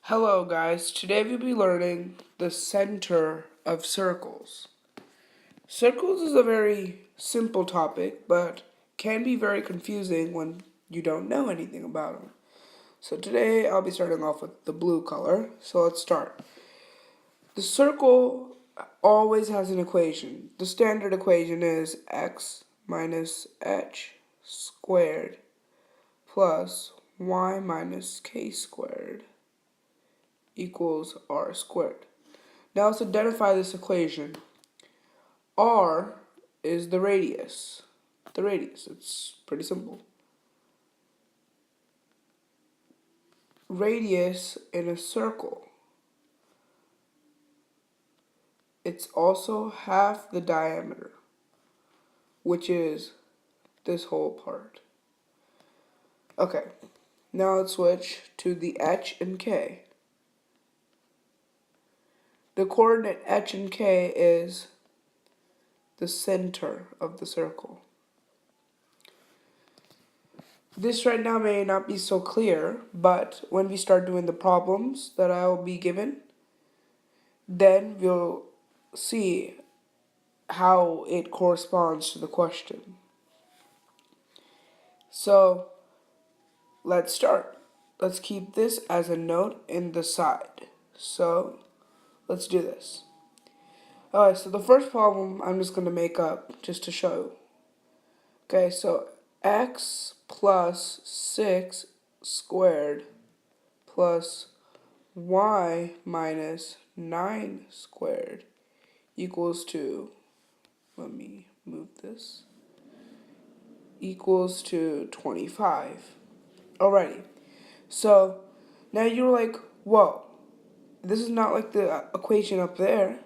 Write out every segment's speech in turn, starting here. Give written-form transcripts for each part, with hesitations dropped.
Hello guys, today we'll be learning the center of circles. Circles is a very simple topic, but can be very confusing when you don't know anything about them. So today I'll be starting off with the blue color, so let's start. The circle always has an equation. The standard equation is x minus h squared plus y minus k squared equals r squared. Now let's identify this equation. R is the radius. It's pretty simple. Radius in a circle. It's also half the diameter, which is this whole part. Okay, now let's switch to the h and k. The coordinate h and k is the center of the circle. This right now may not be so clear, but when we start doing the problems that I will be given, then we'll see how it corresponds to the question. So let's start. Let's keep this as a note in the side. So let's do this. Alright, so the first problem I'm just going to make up just to show you. Okay, so x plus 6 squared plus y minus 9 squared equals to, let me move this, equals to 25. Alrighty, so now you're like, whoa, this is not like the equation up there.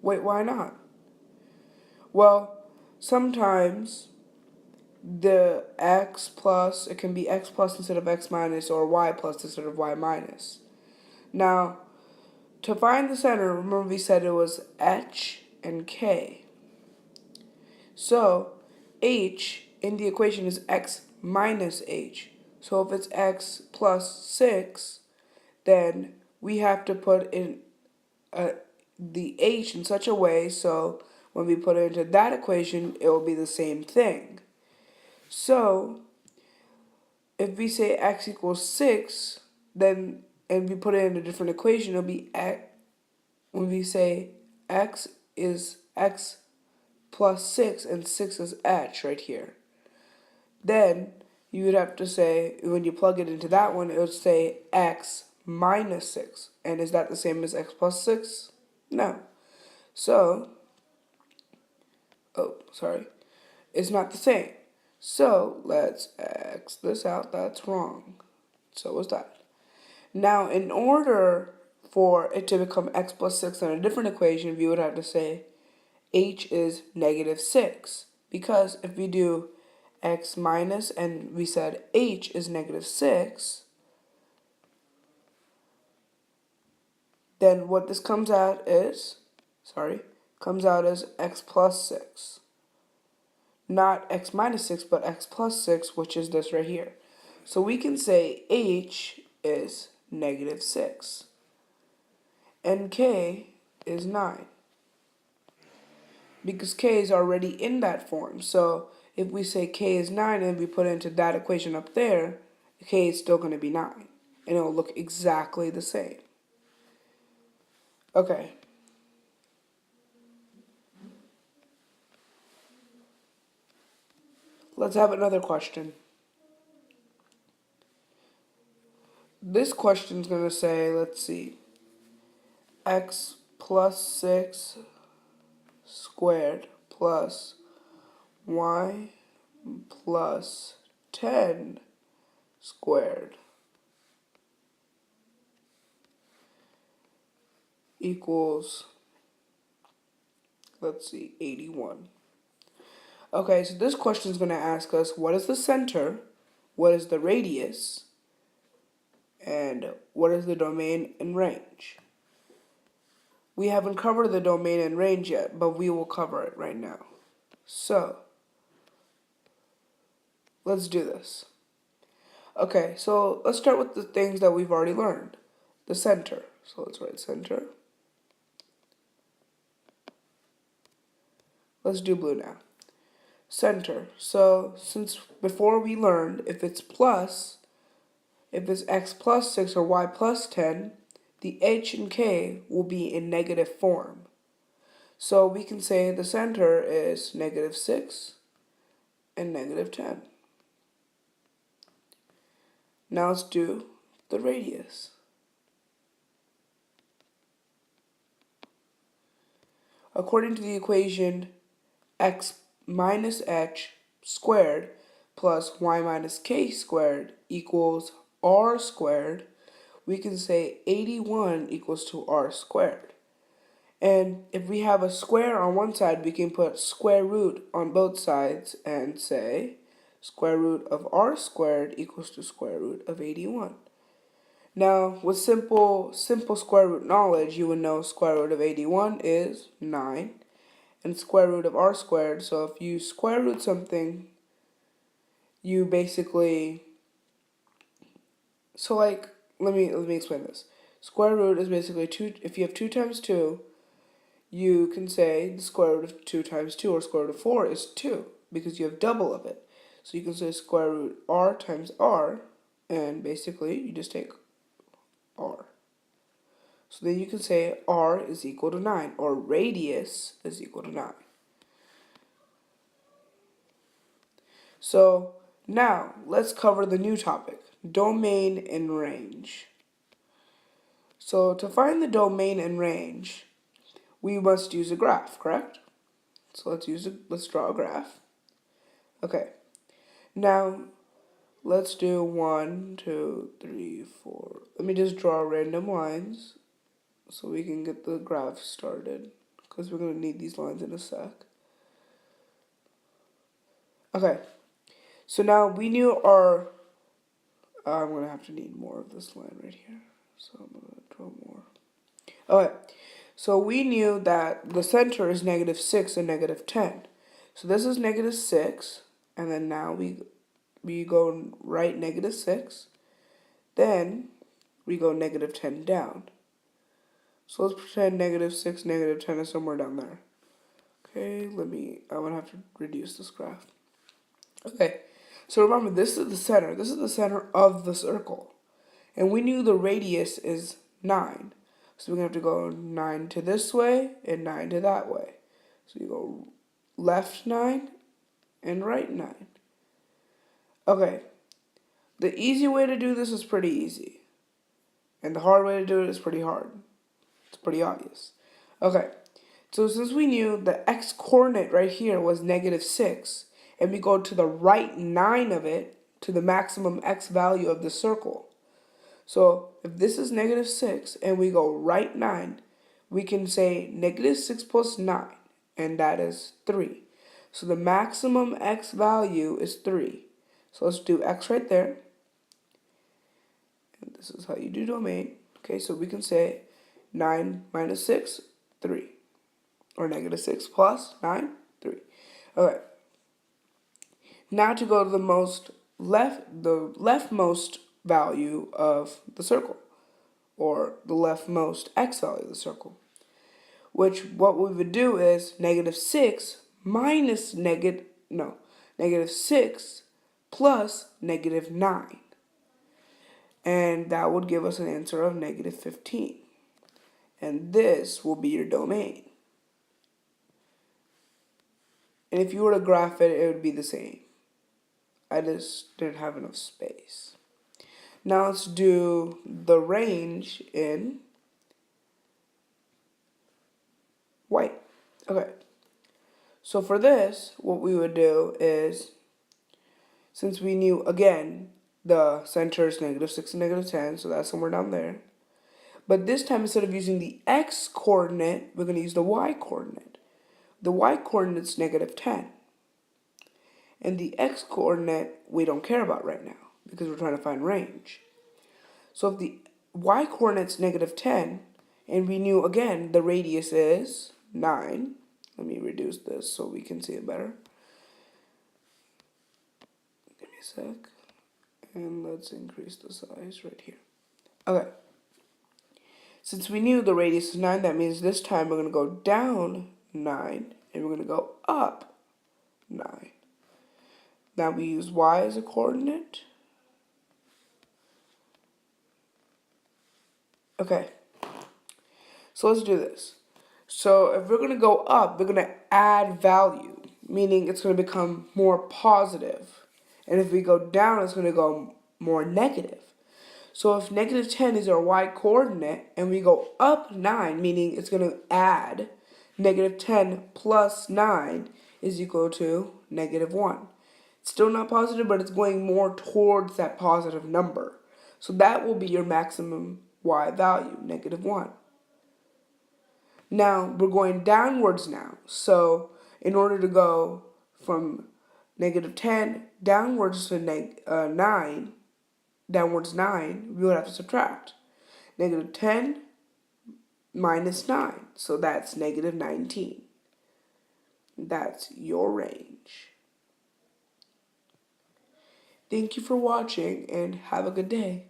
Wait, why not? Well, sometimes the x plus, it can be x plus instead of x minus, or y plus instead of y minus. Now, to find the center, remember we said it was h and k. So, h in the equation is x minus h. So if it's x plus 6, then we have to put in the h in such a way so when we put it into that equation, it will be the same thing. So, if we say x equals 6, then, and we put it in a different equation, it'll be x, when we say x is x plus 6 and 6 is h right here. Then you would have to say, when you plug it into that one, it would say x minus 6. And is that the same as x plus 6? No. So, it's not the same. So let's X this out. That's wrong. So is that. Now, in order for it to become x plus 6 in a different equation, we would have to say h is negative 6. Because if we do x minus and we said h is negative 6, then what this comes out is, x plus 6. Not x minus 6, but x plus 6, which is this right here. So we can say h is negative 6. And k is 9. Because k is already in that form. So if we say k is 9 and we put it into that equation up there, k is still going to be 9. And it will look exactly the same. Okay. Let's have another question. This question is going to say, let's see, x plus 6 squared plus y plus 10 squared equals, let's see, 81. Okay, so this question is going to ask us, what is the center, what is the radius, and what is the domain and range? We haven't covered the domain and range yet, but we will cover it right now. So, let's do this. Okay, so let's start with the things that we've already learned. the center. So let's write center. Let's do blue now. Center. So since before we learned if it's x plus 6 or y plus 10, the h and k will be in negative form. So we can say the center is negative 6 and negative 10. Now let's do the radius. According to the equation x minus h squared plus y minus k squared equals r squared, we can say 81 equals to r squared. And if we have a square on one side, we can put square root on both sides and say square root of r squared equals to square root of 81. Now, with simple square root knowledge, you would know square root of 81 is 9 and square root of r squared. So if you square root something, you basically, so like, let me explain this. Square root is basically 2, if you have 2 times 2, you can say the square root of 2 times 2 or square root of 4 is 2 because you have double of it. So you can say square root r times r, and basically you just take r. So then you can say r is equal to 9, or radius is equal to 9. So now let's cover the new topic, domain and range. So to find the domain and range, we must use a graph, correct? So let's draw a graph. Okay. Now let's do 1, 2, 3, 4. Let me just draw random lines so we can get the graph started, because we're going to need these lines in a sec. Okay, so now we knew our, I'm going to have to need more of this line right here, so I'm going to draw more. Okay, so we knew that the center is negative 6 and negative 10. So this is negative 6, and then now we go right negative 6, then we go negative 10 down. So let's pretend negative 6, negative 10 is somewhere down there. Okay, I'm going to have to reduce this graph. Okay, so remember, this is the center. This is the center of the circle. And we knew the radius is 9. So we're going to have to go 9 to this way and 9 to that way. So you go left 9 and right 9. Okay, the easy way to do this is pretty easy. And the hard way to do it is pretty hard. It's pretty obvious. Okay, so since we knew the x-coordinate right here was negative 6, and we go to the right 9 of it, to the maximum x value of the circle. So if this is negative 6, and we go right 9, we can say negative 6 plus 9, and that is 3. So the maximum x value is 3. So let's do x right there. And this is how you do domain. Okay, so we can say 9 minus 6, 3. Or negative 6 plus 9, 3. Okay. Now to go to the leftmost value of the circle, or the leftmost x value of the circle, which what we would do is negative 6 minus negative 6 plus negative 9. And that would give us an answer of negative 15. And this will be your domain. And if you were to graph it, it would be the same. I just didn't have enough space. Now let's do the range in white. Okay. So for this, what we would do is, since we knew, again, the center is negative 6 and negative 10, so that's somewhere down there. But this time, instead of using the x-coordinate, we're going to use the y-coordinate. The y-coordinate is negative 10. And the x-coordinate we don't care about right now because we're trying to find range. So if the y-coordinate is negative 10, and we knew, again, the radius is 9. Let me reduce this so we can see it better. Give me a sec. And let's increase the size right here. Okay. Since we knew the radius is 9, that means this time we're going to go down 9, and we're going to go up 9. Now we use y as a coordinate. Okay, so let's do this. So if we're going to go up, we're going to add value, meaning it's going to become more positive. And if we go down, it's going to go more negative. So if negative 10 is our y coordinate, and we go up 9, meaning it's going to add, negative 10 plus 9 is equal to negative 1. It's still not positive, but it's going more towards that positive number. So that will be your maximum y value, negative 1. Now, we're going downwards now. So in order to go from negative 10 downwards to 9, downwards 9, we would have to subtract. Negative 10 minus 9. So that's negative 19. That's your range. Thank you for watching and have a good day.